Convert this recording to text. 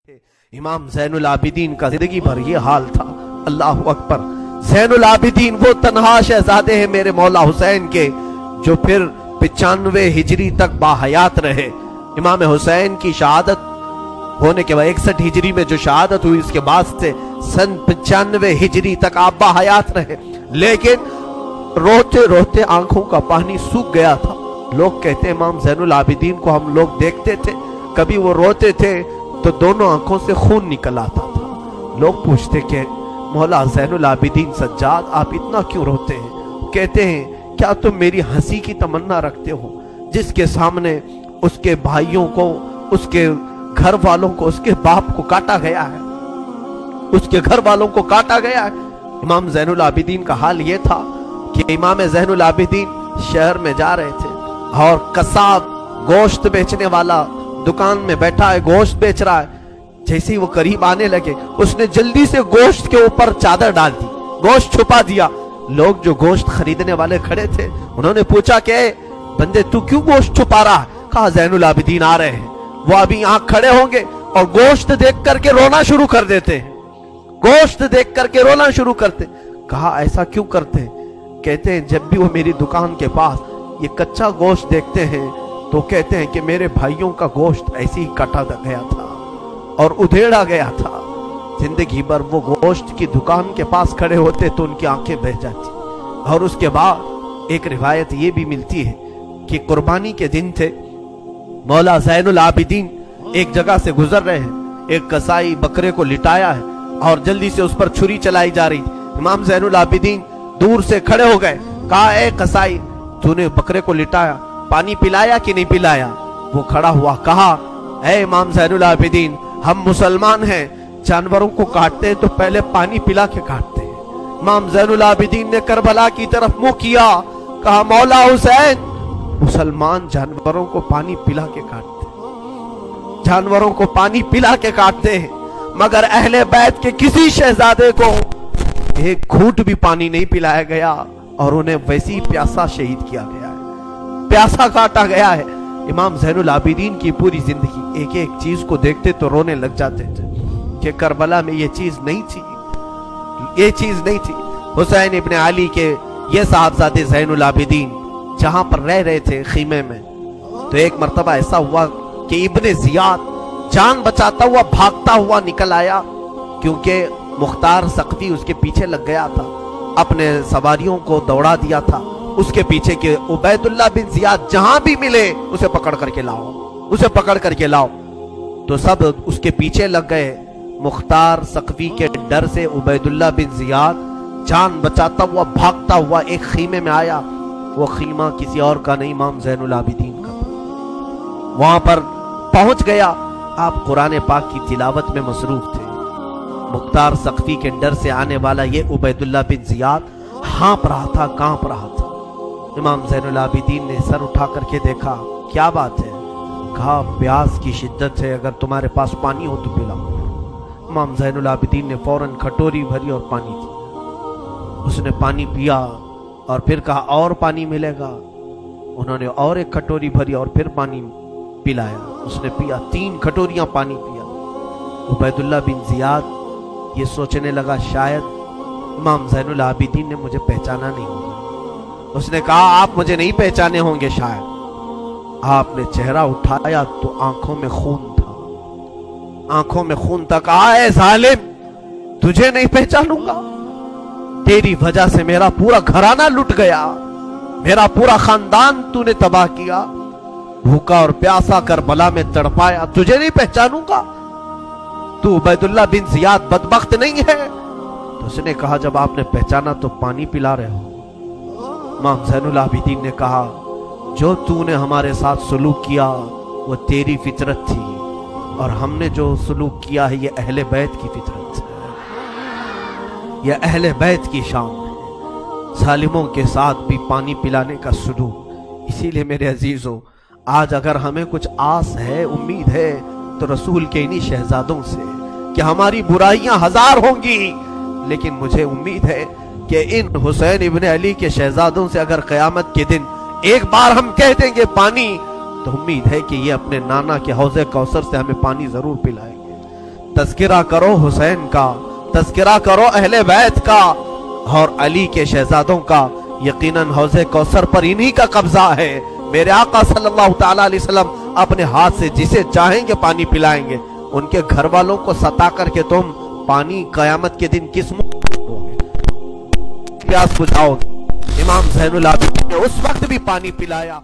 इमाम ज़ैनुल आबिदीन का जिंदगी भर ये हाल था। अल्लाह अकबर। ज़ैनुल आबिदीन वो तन्हा शहजादे हैं मेरे मौला हुसैन के, जो फिर 95 हिजरी तक बाहयात रहे। इमाम हुसैन की शहादत होने के बाद 61 हिजरी में जो शहादत हुई, उसके बाद से सन 95 हिजरी तक आप बाहयात रहे, लेकिन रोते रोते आंखों का पानी सूख गया था। लोग कहते हैं इमाम ज़ैनुल आबिदीन को हम लोग देखते थे, कभी वो रोते थे तो दोनों आंखों से खून निकल आता था। लोग पूछते कि मौला ज़ैनुल आबिदीन सज्जाद आप इतना क्यों रोते हैं? कहते हैं क्या तुम मेरी हंसी की तमन्ना रखते हो, जिसके सामने उसके भाइयों को, उसके घर वालों को, उसके बाप को काटा गया है, उसके घर वालों को काटा गया है। इमाम ज़ैनुल आबिदीन का हाल यह था कि इमाम ज़ैनुल आबिदीन शहर में जा रहे थे और कसाब गोश्त बेचने वाला दुकान में बैठा है, गोश्त बेच रहा है। जैसे ही वो करीब आने लगे, उसने जल्दी से गोश्त के ऊपर चादर डाल दी, गोश्त छुपा दिया। लोग जो गोश्त खरीदने वाले खड़े थे, उन्होंने पूछा कि बंदे तू क्यों गोश्त छुपा रहा है? कहा ज़ैनुल आबिदीन आ रहे हैं, वो अभी यहाँ खड़े होंगे और गोश्त देख करके रोना शुरू कर देते हैं, गोश्त देख करके रोना शुरू करते। कहा ऐसा क्यों करते हैं? कहते हैं जब भी वो मेरी दुकान के पास ये कच्चा गोश्त देखते हैं तो कहते हैं कि मेरे भाइयों का गोश्त ऐसे ही काटा गया था और उधेड़ा गया था। जिंदगी भर वो गोश्त की दुकान के पास खड़े होते तो उनकी आंखें बह जाती। और उसके बाद एक रिवायत ये भी मिलती है कि कुर्बानी के दिन थे, मौला ज़ैनुल आबिदीन एक जगह से गुजर रहे हैं, एक कसाई बकरे को लिटाया है और जल्दी से उस पर छुरी चलाई जा रही थी। इमाम ज़ैनुल आबिदीन दूर से खड़े हो गए, कहा ए कसाई तूने बकरे को लिटाया, पानी पिलाया कि नहीं पिलाया? वो खड़ा हुआ, कहा ए इमाम ज़ैनुल आबिदीन हम मुसलमान हैं, जानवरों को काटते हैं तो पहले पानी पिला के काटते हैं। इमाम ज़ैनुल आबिदीन ने करबला की तरफ मुंह किया, कहा मौला हुसैन मुसलमान जानवरों को पानी पिला के काटते हैं, जानवरों को पानी पिला के काटते हैं, मगर अहले बैत के किसी शहजादे को एक घूंट भी पानी नहीं पिलाया गया और उन्हें वैसे ही प्यासा शहीद किया गया है, प्यासा काटा गया है। इमाम ज़ैनुल आबिदीन की पूरी जिंदगी एक एक चीज को देखते तो रोने लग जाते थे कि करबला में ये चीज नहीं थी, ये चीज नहीं थी। हुसैन इब्ने अली के ये साहबजादे ज़ैनुल आबिदीन जहां पर रह रहे थे खीमे में, तो एक मर्तबा ऐसा हुआ कि इब्ने ज़ियाद जान बचाता हुआ भागता हुआ निकल आया, क्योंकि मुख्तार सख्ती उसके पीछे लग गया था, अपने सवारियों को दौड़ा दिया था उसके पीछे के उबैदुल्लाह बिन ज़ियाद जहां भी मिले उसे पकड़ करके लाओ, उसे पकड़ करके लाओ। तो सब उसके पीछे लग गए। मुख्तार सख्वी के डर से उबैदुल्लाह बिन ज़ियाद जान बचाता हुआ भागता हुआ एक खीमे में आया। वो खीमा किसी और का नहीं, इमाम ज़ैनुल आबिदीन का। वहां पर पहुंच गया, आप कुरान पाक की तिलावत में मसरूफ थे। मुख्तार सख्वी के डर से आने वाला ये उबैदुल्लाह बिन ज़ियाद हाँप रहा था, कांप रहा था। इमाम ज़ैनुल आबिदीन ने सर उठा करके देखा, क्या बात है? कहा प्यास की शिद्दत है, अगर तुम्हारे पास पानी हो तो पिलाओ। इमाम ज़ैनुल आबिदीन ने फौरन खटोरी भरी और पानी दी। उसने पानी पिया और फिर कहा और पानी मिलेगा। उन्होंने और एक खटोरी भरी और फिर पानी पिलाया, उसने पिया, 3 खटोरियां पानी पिया। उबैदुल्लाह बिन ज़ियाद ये सोचने लगा शायद इमाम ज़ैनुल आबिदीन ने मुझे पहचाना नहीं होगा। उसने कहा आप मुझे नहीं पहचाने होंगे शायद। आपने चेहरा उठाया तो आंखों में खून था, आंखों में खून था। कहा है जालिम तुझे नहीं पहचानूंगा, तेरी वजह से मेरा पूरा घराना लुट गया, मेरा पूरा खानदान तूने तबाह किया, भूखा और प्यासा करबला में तड़पाया, तुझे नहीं पहचानूंगा? तू उबैदुल्लाह बिन ज़ियाद बदबख्त नहीं है? तो उसने कहा जब आपने पहचाना तो पानी पिला रहे हो। इमाम ज़ैनुल आबिदीन ने कहा जो तूने हमारे साथ सलूक किया वो तेरी फितरत थी, और हमने जो सलूक किया है ये अहले बैत की फितरत है, ये अहले बैत की शान है। जालिमों के साथ भी पानी पिलाने का सलूक। इसीलिए मेरे अजीजों, आज अगर हमें कुछ आस है, उम्मीद है, तो रसूल के इन्हीं शहजादों से कि हमारी बुराइयां 1000 होंगी, लेकिन मुझे उम्मीद है कि इन हुसैन इब्ने अली के शहजादों से अगर क़यामत के दिन एक बार हम कह देंगे पानी, तो उम्मीद है कि ये अपने नाना के हौज़े कौसर से हमें पानी जरूर पिलाएंगे। तज़किरा करो हुसैन का, तज़किरा करो अहले बैत का और अली के शहजादों का। यकीनन हौज़े कौसर पर इन्हीं का कब्जा है। मेरे आका सल्लल्लाहु ताला अलैहि वसल्लम अपने हाथ से जिसे चाहेंगे पानी पिलाएंगे। उनके घर वालों को सता करके तुम पानी कयामत के दिन किस मुंह दोगे? प्यास बुझाओगे? इमाम ज़ैनुल आबिदीन ने उस वक्त भी पानी पिलाया।